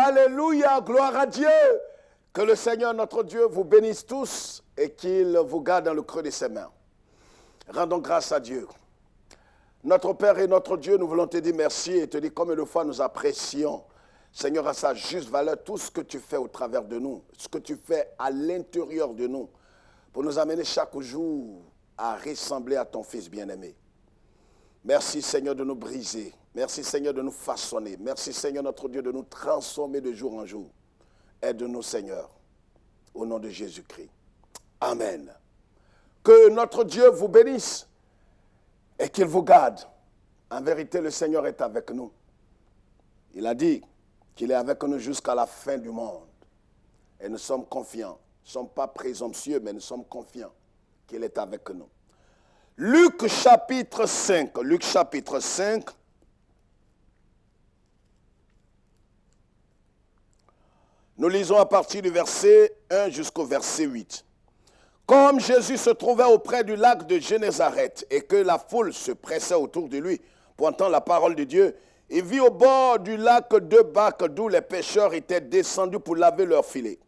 Alléluia, gloire à Dieu. Que le Seigneur notre Dieu vous bénisse tous et qu'il vous garde dans le creux de ses mains. Rendons grâce à Dieu. Notre Père et notre Dieu, nous voulons te dire merci et te dire combien de fois nous apprécions, Seigneur, à sa juste valeur, tout ce que tu fais au travers de nous, ce que tu fais à l'intérieur de nous, pour nous amener chaque jour à ressembler à ton Fils bien-aimé. Merci Seigneur de nous briser. Merci Seigneur de nous façonner. Merci Seigneur notre Dieu de nous transformer de jour en jour. Aide-nous Seigneur, au nom de Jésus-Christ. Amen. Que notre Dieu vous bénisse et qu'il vous garde. En vérité, le Seigneur est avec nous. Il a dit qu'il est avec nous jusqu'à la fin du monde. Et nous sommes confiants. Nous ne sommes pas présomptueux, mais nous sommes confiants qu'il est avec nous. Luc chapitre 5. Luc chapitre 5. Nous lisons à partir du verset 1 jusqu'au verset 8. Comme Jésus se trouvait auprès du lac de Génézareth et que la foule se pressait autour de lui pour entendre la parole de Dieu, il vit au bord du lac 2 barques d'où les pêcheurs étaient descendus pour laver leurs filets.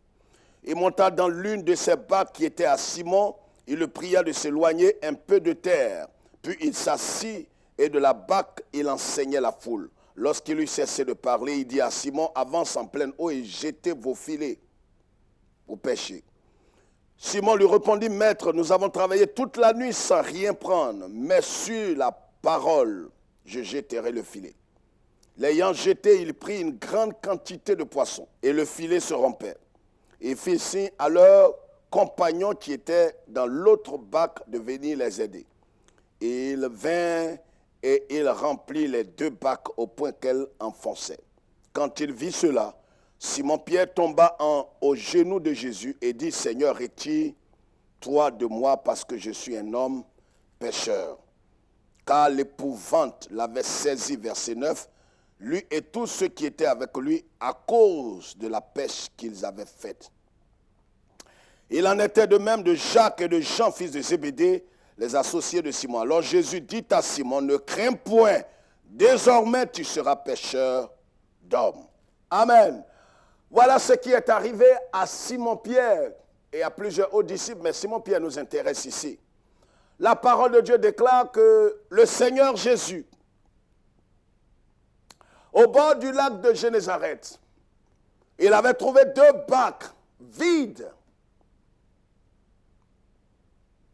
Il monta dans l'une de ces barques qui était à Simon. Il le pria de s'éloigner un peu de terre. Puis il s'assit et de la barque, il enseignait la foule. Lorsqu'il eut cessé de parler, il dit à Simon, avance en pleine eau et jetez vos filets pour pêcher. Simon lui répondit, maître, nous avons travaillé toute la nuit sans rien prendre, mais sur la parole, je jetterai le filet. L'ayant jeté, il prit une grande quantité de poissons et le filet se rompait. Il fit signe à leurs compagnons qui étaient dans l'autre barque de venir les aider. Et il vint et il remplit les 2 barques au point qu'elles enfonçaient. Quand il vit cela, Simon-Pierre tomba aux genoux de Jésus et dit, Seigneur, retire-toi de moi parce que je suis un homme pécheur. Car l'épouvante l'avait saisi, verset 9, lui et tous ceux qui étaient avec lui à cause de la pêche qu'ils avaient faite. Il en était de même de Jacques et de Jean, fils de Zébédée, les associés de Simon. Alors Jésus dit à Simon, ne crains point, désormais tu seras pêcheur d'hommes. Amen. Voilà ce qui est arrivé à Simon-Pierre et à plusieurs autres disciples, mais Simon-Pierre nous intéresse ici. La parole de Dieu déclare que le Seigneur Jésus, au bord du lac de Génézareth, il avait trouvé 2 barques vides.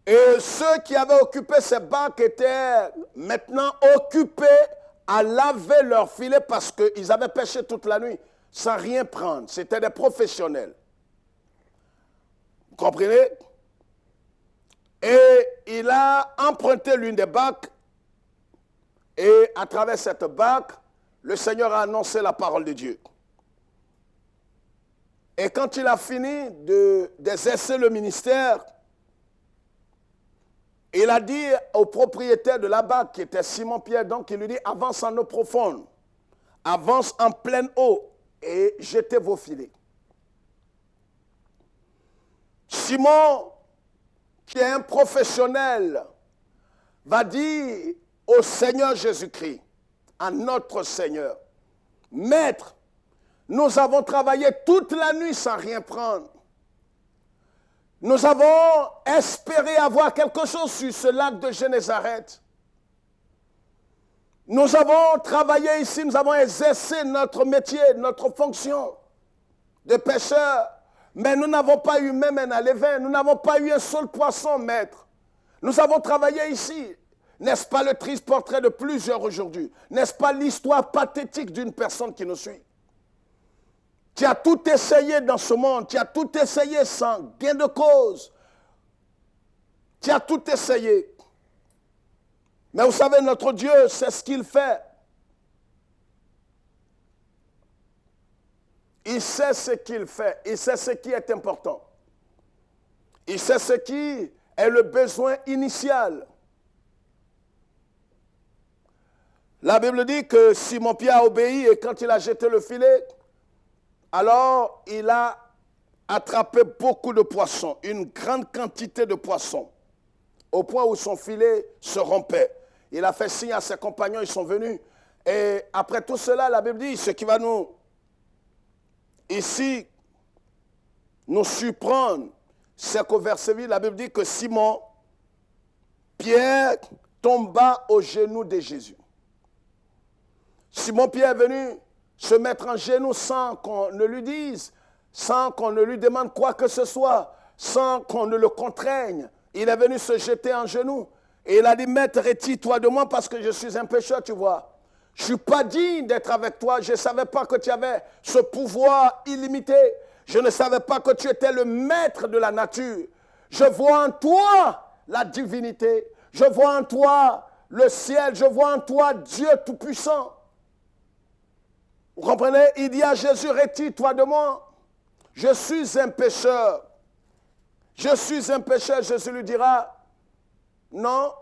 Et ceux qui avaient occupé ces barques étaient maintenant occupés à laver leurs filets parce qu'ils avaient pêché toute la nuit sans rien prendre. C'était des professionnels. Vous comprenez? Et il a emprunté l'une des barques et à travers cette barque, le Seigneur a annoncé la parole de Dieu. Et quand il a fini d'exercer le ministère, il a dit au propriétaire de la barque, qui était Simon-Pierre, donc il lui dit, avance en eau profonde, avance en pleine eau et jetez vos filets. Simon, qui est un professionnel, va dire au Seigneur Jésus-Christ, à notre Seigneur, Maître, nous avons travaillé toute la nuit sans rien prendre. Nous avons espéré avoir quelque chose sur ce lac de Génézareth. Nous avons travaillé ici, nous avons exercé notre métier, notre fonction de pêcheur, mais nous n'avons pas eu même un alevin, nous n'avons pas eu un seul poisson, maître. Nous avons travaillé ici. N'est-ce pas le triste portrait de plusieurs aujourd'hui? N'est-ce pas l'histoire pathétique d'une personne qui nous suit? Tu as tout essayé dans ce monde, tu as tout essayé sans gain de cause. Tu as tout essayé. Mais vous savez, notre Dieu, c'est ce qu'il fait. Il sait ce qu'il fait, il sait ce qui est important. Il sait ce qui est le besoin initial. La Bible dit que Simon-Pierre a obéi et quand il a jeté le filet, alors il a attrapé beaucoup de poissons, une grande quantité de poissons, au point où son filet se rompait. Il a fait signe à ses compagnons, ils sont venus. Et après tout cela, la Bible dit, ce qui va nous ici nous surprendre, c'est qu'au verset 8, la Bible dit que Simon, Pierre, tomba aux genoux de Jésus. Simon Pierre est venu se mettre en genoux sans qu'on ne lui dise, sans qu'on ne lui demande quoi que ce soit, sans qu'on ne le contraigne. Il est venu se jeter en genoux. Et il a dit, Maître, retire-toi de moi parce que je suis un pécheur, tu vois. Je ne suis pas digne d'être avec toi. Je ne savais pas que tu avais ce pouvoir illimité. Je ne savais pas que tu étais le maître de la nature. Je vois en toi la divinité. Je vois en toi le ciel. Je vois en toi Dieu Tout-Puissant. Vous comprenez? Il dit à Jésus, retire-toi de moi. Je suis un pécheur. Je suis un pécheur. Jésus lui dira, non,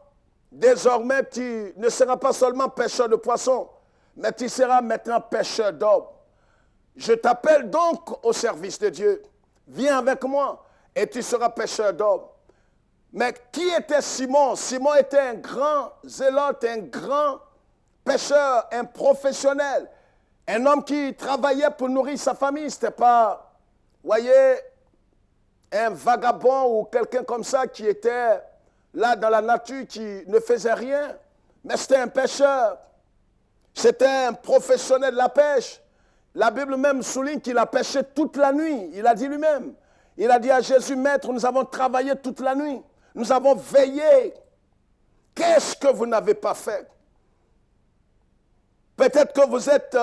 désormais tu ne seras pas seulement pêcheur de poissons, mais tu seras maintenant pêcheur d'hommes. Je t'appelle donc au service de Dieu. Viens avec moi et tu seras pêcheur d'hommes. Mais qui était Simon? Simon était un grand zélote, un grand pêcheur, un professionnel. Un homme qui travaillait pour nourrir sa famille. Ce n'était pas, voyez, un vagabond ou quelqu'un comme ça qui était là dans la nature, qui ne faisait rien. Mais c'était un pêcheur. C'était un professionnel de la pêche. La Bible même souligne qu'il a pêché toute la nuit. Il a dit lui-même. Il a dit à Jésus, Maître, nous avons travaillé toute la nuit. Nous avons veillé. Qu'est-ce que vous n'avez pas fait? Peut-être que vous êtes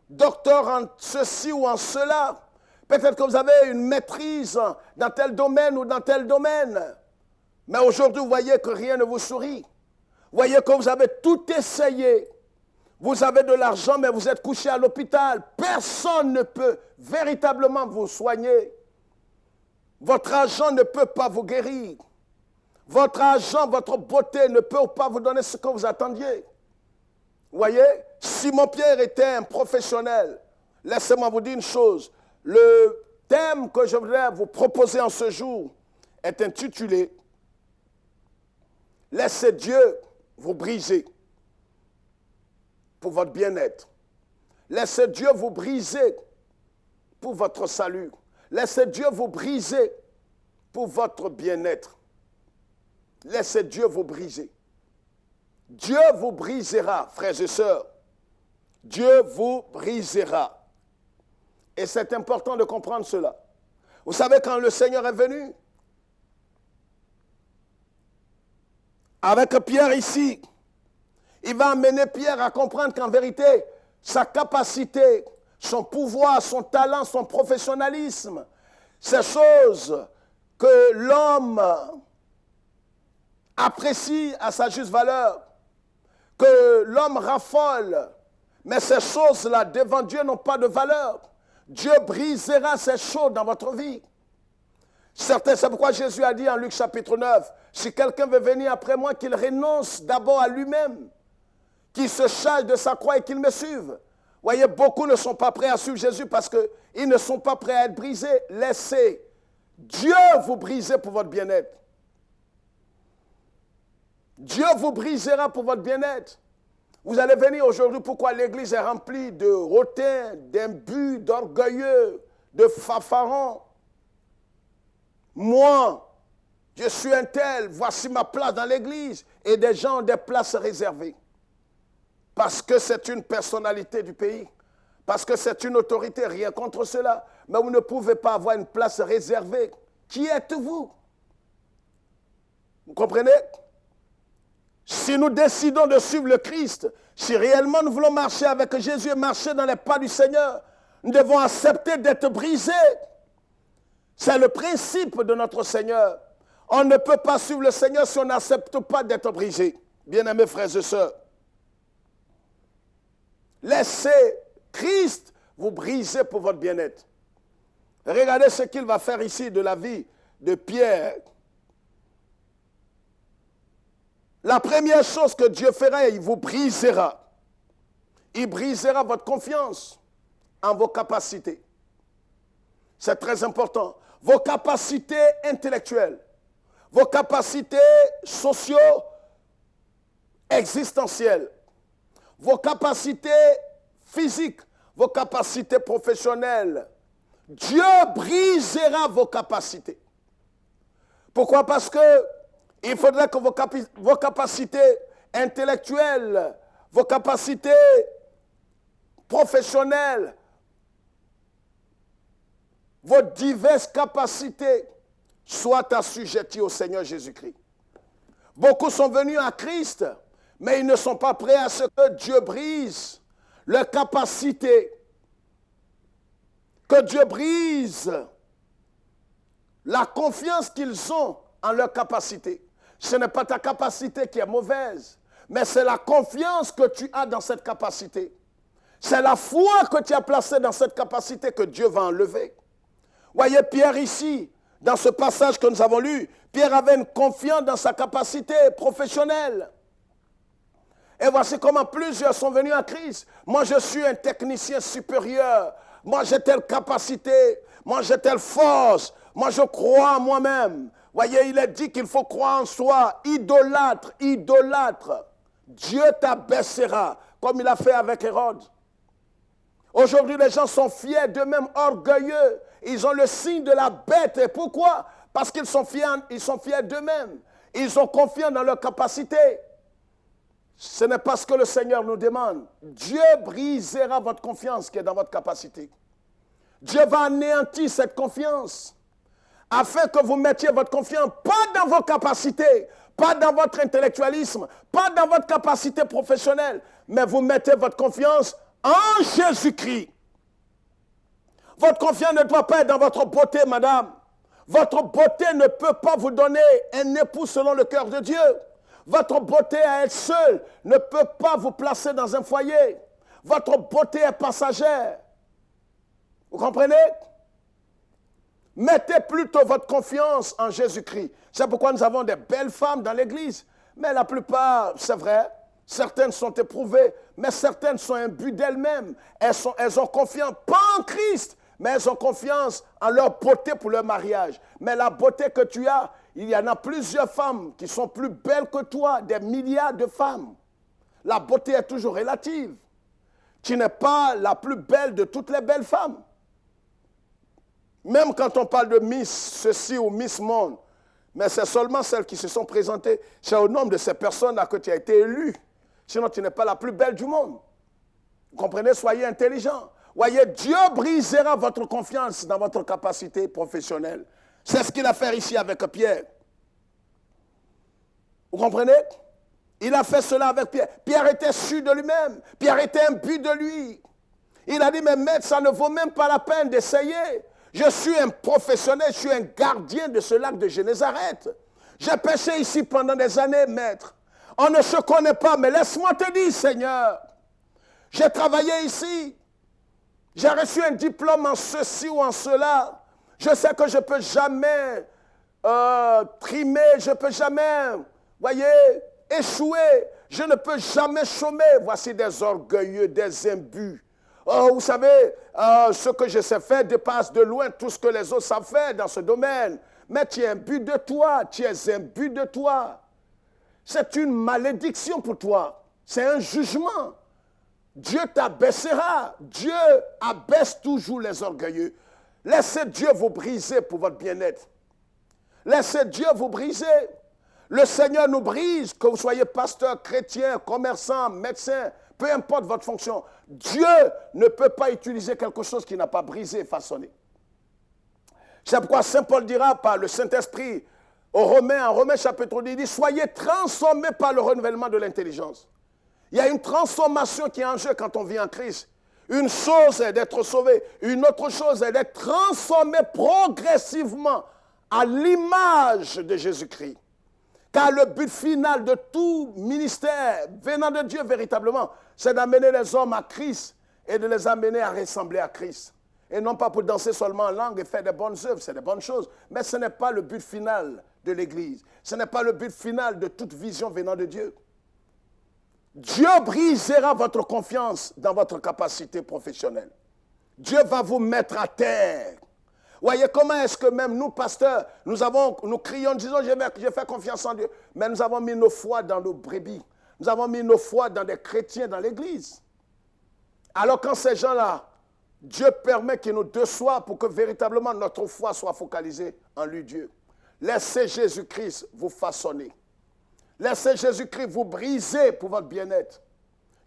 docteur en ceci ou en cela. Peut-être que vous avez une maîtrise dans tel domaine ou dans tel domaine. Mais aujourd'hui, vous voyez que rien ne vous sourit. Vous voyez que vous avez tout essayé. Vous avez de l'argent, mais vous êtes couché à l'hôpital. Personne ne peut véritablement vous soigner. Votre argent ne peut pas vous guérir. Votre argent, votre beauté ne peut pas vous donner ce que vous attendiez. Vous voyez, Simon Pierre était un professionnel. Laissez-moi vous dire une chose. Le thème que je voudrais vous proposer en ce jour est intitulé « Laissez Dieu vous briser pour votre bien-être. Laissez Dieu vous briser pour votre salut. Laissez Dieu vous briser pour votre bien-être. Laissez Dieu vous briser. Dieu vous brisera, frères et sœurs. Dieu vous brisera. Et c'est important de comprendre cela. Vous savez, quand le Seigneur est venu, avec Pierre ici, il va amener Pierre à comprendre qu'en vérité, sa capacité, son pouvoir, son talent, son professionnalisme, ces choses que l'homme apprécie à sa juste valeur, que l'homme raffole, mais ces choses-là, devant Dieu, n'ont pas de valeur. Dieu brisera ces choses dans votre vie. Certains, c'est pourquoi Jésus a dit en Luc chapitre 9, si quelqu'un veut venir après moi, qu'il renonce d'abord à lui-même, qu'il se charge de sa croix et qu'il me suive. Vous voyez, beaucoup ne sont pas prêts à suivre Jésus parce qu'ils ne sont pas prêts à être brisés. Laissez Dieu vous briser pour votre bien-être. Dieu vous brisera pour votre bien-être. Vous allez venir aujourd'hui, pourquoi l'église est remplie de hautains, d'imbus, d'orgueilleux, de fanfarons. Moi, je suis un tel, voici ma place dans l'église. Et des gens ont des places réservées. Parce que c'est une personnalité du pays. Parce que c'est une autorité, rien contre cela. Mais vous ne pouvez pas avoir une place réservée. Qui êtes-vous? Vous comprenez? Si nous décidons de suivre le Christ, si réellement nous voulons marcher avec Jésus et marcher dans les pas du Seigneur, nous devons accepter d'être brisés. C'est le principe de notre Seigneur. On ne peut pas suivre le Seigneur si on n'accepte pas d'être brisé. Bien-aimés frères et sœurs, laissez Christ vous briser pour votre bien-être. Regardez ce qu'il va faire ici de la vie de Pierre. La première chose que Dieu fera, il vous brisera. Il brisera votre confiance en vos capacités. C'est très important. Vos capacités intellectuelles, vos capacités socio-existentielles, vos capacités physiques, vos capacités professionnelles. Dieu brisera vos capacités. Pourquoi? Parce que il faudrait que vos capacités intellectuelles, vos capacités professionnelles, vos diverses capacités soient assujetties au Seigneur Jésus-Christ. Beaucoup sont venus à Christ, mais ils ne sont pas prêts à ce que Dieu brise leurs capacités. Que Dieu brise la confiance qu'ils ont en leur capacité. Ce n'est pas ta capacité qui est mauvaise, mais c'est la confiance que tu as dans cette capacité. C'est la foi que tu as placée dans cette capacité que Dieu va enlever. Voyez Pierre ici, dans ce passage que nous avons lu, Pierre avait une confiance dans sa capacité professionnelle. Et voici comment plusieurs sont venus à Christ. Moi, je suis un technicien supérieur. Moi, j'ai telle capacité. Moi, j'ai telle force. Moi, je crois en moi-même. Voyez, il est dit qu'il faut croire en soi. Idolâtre, idolâtre. Dieu t'abaissera, comme il a fait avec Hérode. Aujourd'hui, les gens sont fiers d'eux-mêmes, orgueilleux. Ils ont le signe de la bête. Et pourquoi? Parce qu'ils sont fiers d'eux-mêmes. Ils ont confiance dans leur capacité. Ce n'est pas ce que le Seigneur nous demande. Dieu brisera votre confiance qui est dans votre capacité. Dieu va anéantir cette confiance afin que vous mettiez votre confiance pas dans vos capacités, pas dans votre intellectualisme, pas dans votre capacité professionnelle, mais vous mettez votre confiance en Jésus-Christ. Votre confiance ne doit pas être dans votre beauté, madame. Votre beauté ne peut pas vous donner un époux selon le cœur de Dieu. Votre beauté à elle seule ne peut pas vous placer dans un foyer. Votre beauté est passagère. Vous comprenez? Mettez plutôt votre confiance en Jésus-Christ. C'est pourquoi nous avons des belles femmes dans l'église. Mais la plupart, c'est vrai, certaines sont éprouvées, mais certaines sont imbues d'elles-mêmes. Elles ont confiance, pas en Christ, mais elles ont confiance en leur beauté pour leur mariage. Mais la beauté que tu as, il y en a plusieurs femmes qui sont plus belles que toi, des milliards de femmes. La beauté est toujours relative. Tu n'es pas la plus belle de toutes les belles femmes. Même quand on parle de Miss ceci ou Miss Monde, mais c'est seulement celles qui se sont présentées. C'est au nombre de ces personnes-là que tu as été élu. Sinon, tu n'es pas la plus belle du monde. Vous comprenez? Soyez intelligents. Voyez, Dieu brisera votre confiance dans votre capacité professionnelle. C'est ce qu'il a fait ici avec Pierre. Vous comprenez? Il a fait cela avec Pierre. Pierre était sûr de lui-même. Pierre était imbu de lui. Il a dit, mais maître, ça ne vaut même pas la peine d'essayer. Je suis un professionnel, je suis un gardien de ce lac de Génézareth. J'ai pêché ici pendant des années, maître. On ne se connaît pas, mais laisse-moi te dire, Seigneur. J'ai travaillé ici. J'ai reçu un diplôme en ceci ou en cela. Je sais que je ne peux jamais trimer, je ne peux jamais, voyez, échouer. Je ne peux jamais chômer. Voici des orgueilleux, des imbus. Oh, vous savez, ce que je sais faire dépasse de loin tout ce que les autres savent faire dans ce domaine. Mais tu es imbu de toi, tu es imbu de toi. C'est une malédiction pour toi. C'est un jugement. Dieu t'abaissera. Dieu abaisse toujours les orgueilleux. Laissez Dieu vous briser pour votre bien-être. Laissez Dieu vous briser. Le Seigneur nous brise, que vous soyez pasteur, chrétien, commerçant, médecin, peu importe votre fonction. Dieu ne peut pas utiliser quelque chose qui n'a pas brisé et façonné. C'est pourquoi Saint Paul dira par le Saint-Esprit aux Romains, en Romains chapitre 10, il dit, soyez transformés par le renouvellement de l'intelligence. Il y a une transformation qui est en jeu quand on vit en Christ. Une chose est d'être sauvé, une autre chose est d'être transformé progressivement à l'image de Jésus-Christ. Car le but final de tout ministère venant de Dieu véritablement, c'est d'amener les hommes à Christ et de les amener à ressembler à Christ. Et non pas pour danser seulement en langue et faire des bonnes œuvres, c'est des bonnes choses. Mais ce n'est pas le but final de l'Église. Ce n'est pas le but final de toute vision venant de Dieu. Dieu brisera votre confiance dans votre capacité professionnelle. Dieu va vous mettre à terre. Voyez comment est-ce que même nous, pasteurs, nous crions, disons, je fais confiance en Dieu. Mais nous avons mis nos foi dans nos brebis. Nous avons mis nos foi dans des chrétiens dans l'église. Alors quand ces gens-là Dieu permet qu'il nous déçoive pour que véritablement notre foi soit focalisée en lui, Dieu. Laissez Jésus-Christ vous façonner. Laissez Jésus-Christ vous briser pour votre bien-être.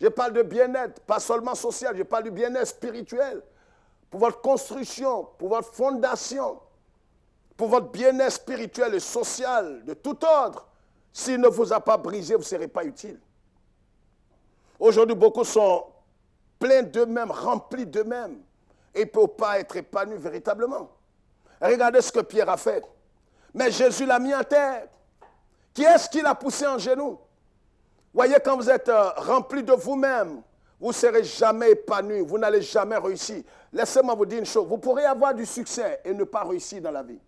Je parle de bien-être, pas seulement social, je parle du bien-être spirituel, pour votre construction, pour votre fondation, pour votre bien-être spirituel et social, de tout ordre. S'il ne vous a pas brisé, vous ne serez pas utile. Aujourd'hui, beaucoup sont pleins d'eux-mêmes, remplis d'eux-mêmes, et ne peuvent pas être épanouis véritablement. Regardez ce que Pierre a fait. Mais Jésus l'a mis en terre. Qui est-ce qui l'a poussé en genoux? Voyez, quand vous êtes rempli de vous-même, vous ne serez jamais épanoui, vous n'allez jamais réussir. Laissez-moi vous dire une chose, vous pourrez avoir du succès et ne pas réussir dans la vie.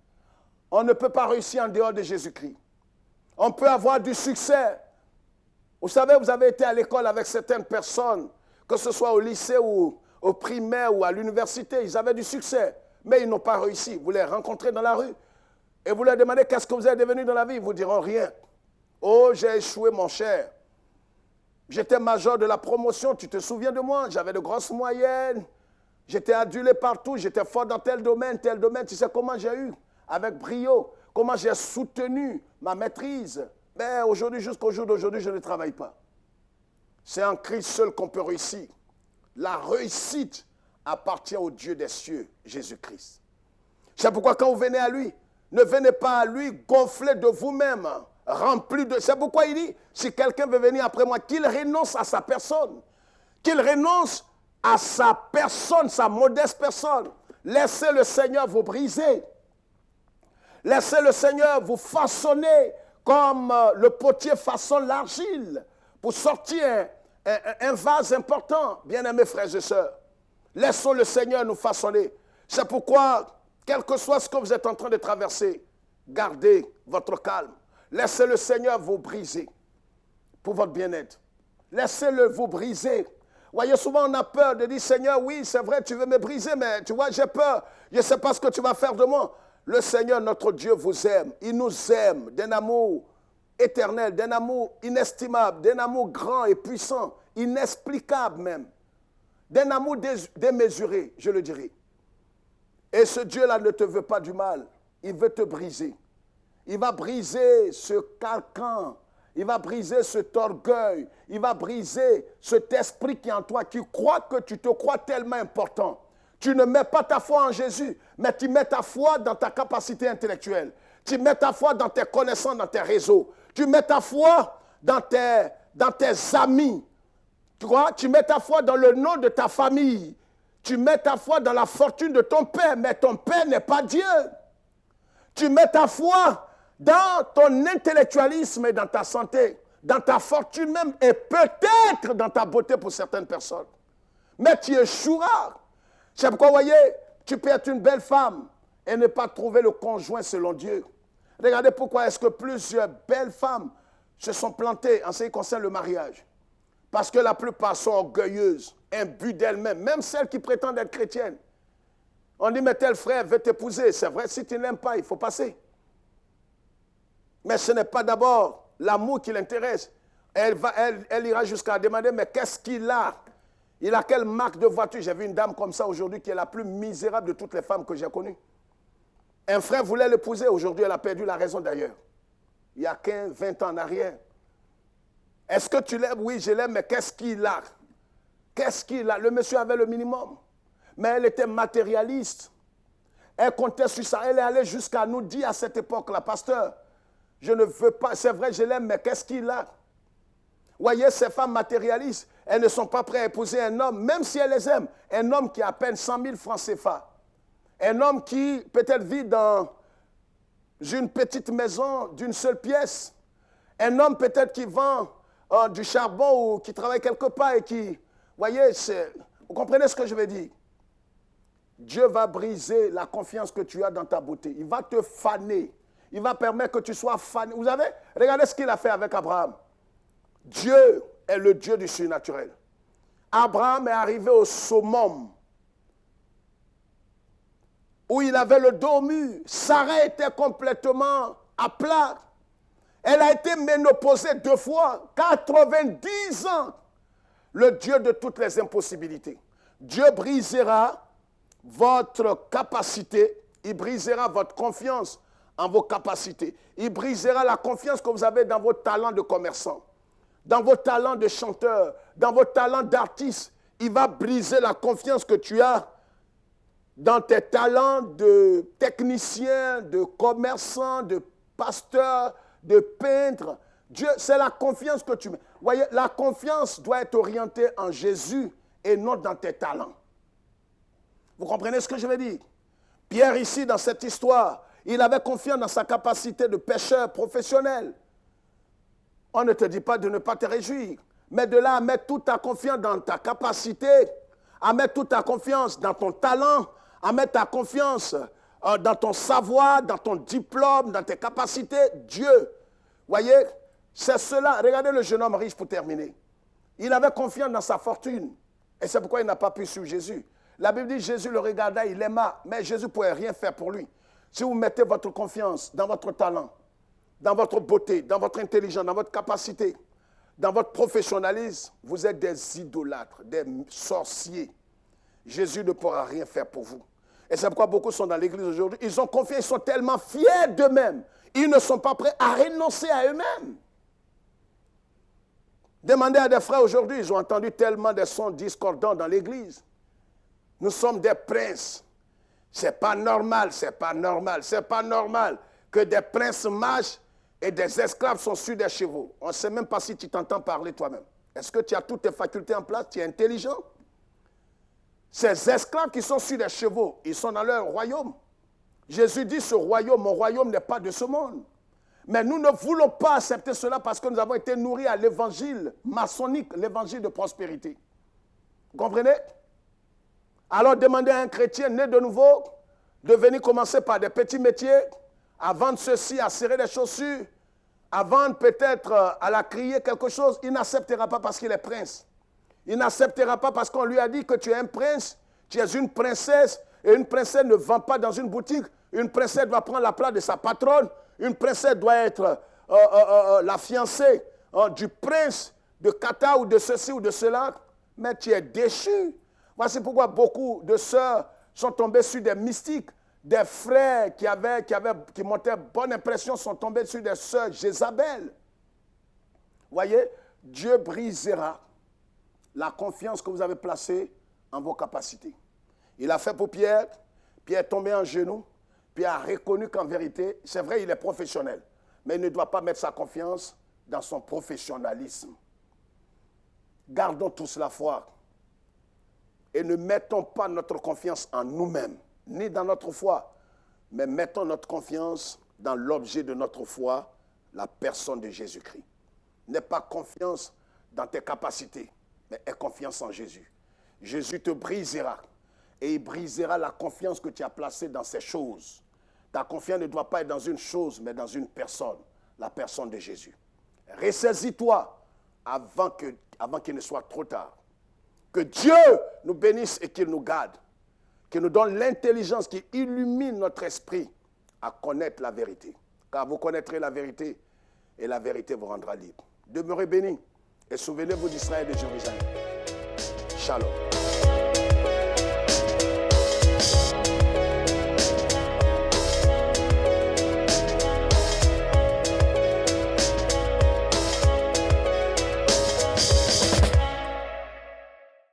On ne peut pas réussir en dehors de Jésus-Christ. On peut avoir du succès. Vous savez, vous avez été à l'école avec certaines personnes, que ce soit au lycée ou au primaire ou à l'université, ils avaient du succès, mais ils n'ont pas réussi. Vous les rencontrez dans la rue et vous leur demandez qu'est-ce que vous êtes devenu dans la vie, ils vous diront rien. Oh, j'ai échoué, mon cher. J'étais major de la promotion, tu te souviens de moi? J'avais de grosses moyennes, j'étais adulé partout, j'étais fort dans tel domaine, tu sais comment j'ai eu? Avec brio, comment j'ai soutenu ma maîtrise. Mais aujourd'hui, jusqu'au jour d'aujourd'hui, je ne travaille pas. C'est en Christ seul qu'on peut réussir. La réussite appartient au Dieu des cieux, Jésus-Christ. C'est pourquoi quand vous venez à lui, ne venez pas à lui gonflé de vous-même, rempli de... C'est pourquoi il dit, si quelqu'un veut venir après moi, qu'il renonce à sa personne. Qu'il renonce à sa personne, sa modeste personne. Laissez le Seigneur vous briser. Laissez le Seigneur vous façonner comme le potier façonne l'argile pour sortir un vase important, bien-aimés frères et sœurs. Laissons le Seigneur nous façonner. C'est pourquoi, quel que soit ce que vous êtes en train de traverser, gardez votre calme. Laissez le Seigneur vous briser pour votre bien-être. Laissez-le vous briser. Voyez, souvent on a peur de dire, Seigneur, oui, c'est vrai, tu veux me briser, mais tu vois, j'ai peur. Je ne sais pas ce que tu vas faire de moi. Le Seigneur, notre Dieu, vous aime. Il nous aime d'un amour éternel, d'un amour inestimable, d'un amour grand et puissant, inexplicable même, d'un amour démesuré, je le dirais. Et ce Dieu-là ne te veut pas du mal, il veut te briser. Il va briser ce carcan, il va briser cet orgueil, il va briser cet esprit qui est en toi, qui croit que tu te crois tellement important. Tu ne mets pas ta foi en Jésus, mais tu mets ta foi dans ta capacité intellectuelle. Tu mets ta foi dans tes connaissances, dans tes réseaux. Tu mets ta foi dans tes amis. Tu vois, tu mets ta foi dans le nom de ta famille. Tu mets ta foi dans la fortune de ton père, mais ton père n'est pas Dieu. Tu mets ta foi dans ton intellectualisme et dans ta santé, dans ta fortune même, et peut-être dans ta beauté pour certaines personnes. Mais tu échoueras. C'est pourquoi, vous voyez, tu peux être une belle femme et ne pas trouver le conjoint selon Dieu. Regardez pourquoi est-ce que plusieurs belles femmes se sont plantées en ce qui concerne le mariage. Parce que la plupart sont orgueilleuses, imbues d'elles-mêmes, même celles qui prétendent être chrétiennes. On dit, mais tel frère veut t'épouser. C'est vrai, si tu ne l'aimes pas, il faut passer. Mais ce n'est pas d'abord l'amour qui l'intéresse. Elle ira jusqu'à demander, mais qu'est-ce qu'il a? Il a quelle marque de voiture? J'ai vu une dame comme ça aujourd'hui qui est la plus misérable de toutes les femmes que j'ai connues. Un frère voulait l'épouser. Aujourd'hui, elle a perdu la raison d'ailleurs. Il y a 15, 20 ans en arrière. Est-ce que tu l'aimes? Oui, je l'aime, mais qu'est-ce qu'il a? Qu'est-ce qu'il a? Le monsieur avait le minimum. Mais elle était matérialiste. Elle comptait sur ça. Elle est allée jusqu'à nous dire à cette époque-là, pasteur, je ne veux pas, c'est vrai, je l'aime, mais qu'est-ce qu'il a? Voyez, ces femmes matérialistes, elles ne sont pas prêtes à épouser un homme, même si elles les aiment. Un homme qui a à peine 100 000 francs CFA. Un homme qui peut-être vit dans une petite maison d'une seule pièce. Un homme peut-être qui vend du charbon ou qui travaille quelque part et qui... Voyez, vous comprenez ce que je veux dire? Dieu va briser la confiance que tu as dans ta beauté. Il va te faner. Il va permettre que tu sois fané. Vous savez, regardez ce qu'il a fait avec Abraham. Dieu est le Dieu du surnaturel. Abraham est arrivé au summum où il avait le dos mûr. Sarah était complètement à plat. Elle a été ménopausée 2 fois, 90 ans. Le Dieu de toutes les impossibilités. Dieu brisera votre capacité, il brisera votre confiance en vos capacités. Il brisera la confiance que vous avez dans vos talents de commerçant, dans vos talents de chanteur, dans vos talents d'artiste. Il va briser la confiance que tu as dans tes talents de technicien, de commerçant, de pasteur, de peintre. Dieu, c'est la confiance que tu mets. Vous voyez, la confiance doit être orientée en Jésus et non dans tes talents. Vous comprenez ce que je veux dire? Pierre, ici, dans cette histoire, il avait confiance dans sa capacité de pêcheur professionnel. On ne te dit pas de ne pas te réjouir, mais de là à mettre toute ta confiance dans ta capacité, à mettre toute ta confiance dans ton talent, à mettre ta confiance dans ton savoir, dans ton diplôme, dans tes capacités, Dieu. Voyez, c'est cela. Regardez le jeune homme riche pour terminer. Il avait confiance dans sa fortune. Et c'est pourquoi il n'a pas pu suivre Jésus. La Bible dit Jésus le regarda, il l'aima, mais Jésus ne pouvait rien faire pour lui. Si vous mettez votre confiance dans votre talent, dans votre beauté, dans votre intelligence, dans votre capacité, dans votre professionnalisme, vous êtes des idolâtres, des sorciers. Jésus ne pourra rien faire pour vous. Et c'est pourquoi beaucoup sont dans l'église aujourd'hui. Ils ont confiance, ils sont tellement fiers d'eux-mêmes. Ils ne sont pas prêts à renoncer à eux-mêmes. Demandez à des frères aujourd'hui, ils ont entendu tellement de sons discordants dans l'église. Nous sommes des princes. C'est pas normal, c'est pas normal, c'est pas normal que des princes marchent et des esclaves sont sur des chevaux. On ne sait même pas si tu t'entends parler toi-même. Est-ce que tu as toutes tes facultés en place? Tu es intelligent? Ces esclaves qui sont sur des chevaux, ils sont dans leur royaume. Jésus dit, ce royaume, mon royaume n'est pas de ce monde. Mais nous ne voulons pas accepter cela parce que nous avons été nourris à l'évangile maçonnique, l'évangile de prospérité. Vous comprenez? Alors demandez à un chrétien né de nouveau de venir commencer par des petits métiers, à vendre ceci, à serrer des chaussures, à vendre peut-être à la crier quelque chose. Il n'acceptera pas parce qu'il est prince. Il n'acceptera pas parce qu'on lui a dit que tu es un prince, tu es une princesse, et une princesse ne vend pas dans une boutique. Une princesse doit prendre la place de sa patronne. Une princesse doit être la fiancée du prince de Qatar ou de ceci ou de cela. Mais tu es déchu. Voici pourquoi beaucoup de sœurs sont tombées sur des mystiques. Des frères qui montaient bonne impression sont tombés sur des sœurs Jézabel. Voyez, Dieu brisera la confiance que vous avez placée en vos capacités. Il a fait pour Pierre. Pierre est tombé en genoux. Pierre a reconnu qu'en vérité, c'est vrai, il est professionnel. Mais il ne doit pas mettre sa confiance dans son professionnalisme. Gardons tous la foi. Et ne mettons pas notre confiance en nous-mêmes, ni dans notre foi, mais mettons notre confiance dans l'objet de notre foi, la personne de Jésus-Christ. N'aie pas confiance dans tes capacités, mais aie confiance en Jésus. Jésus te brisera et il brisera la confiance que tu as placée dans ces choses. Ta confiance ne doit pas être dans une chose, mais dans une personne, la personne de Jésus. Ressaisis-toi avant qu'il ne soit trop tard. Que Dieu nous bénisse et qu'il nous garde, qu'il nous donne l'intelligence qui illumine notre esprit à connaître la vérité. Car vous connaîtrez la vérité et la vérité vous rendra libre. Demeurez bénis et souvenez-vous d'Israël et de Jérusalem. Shalom.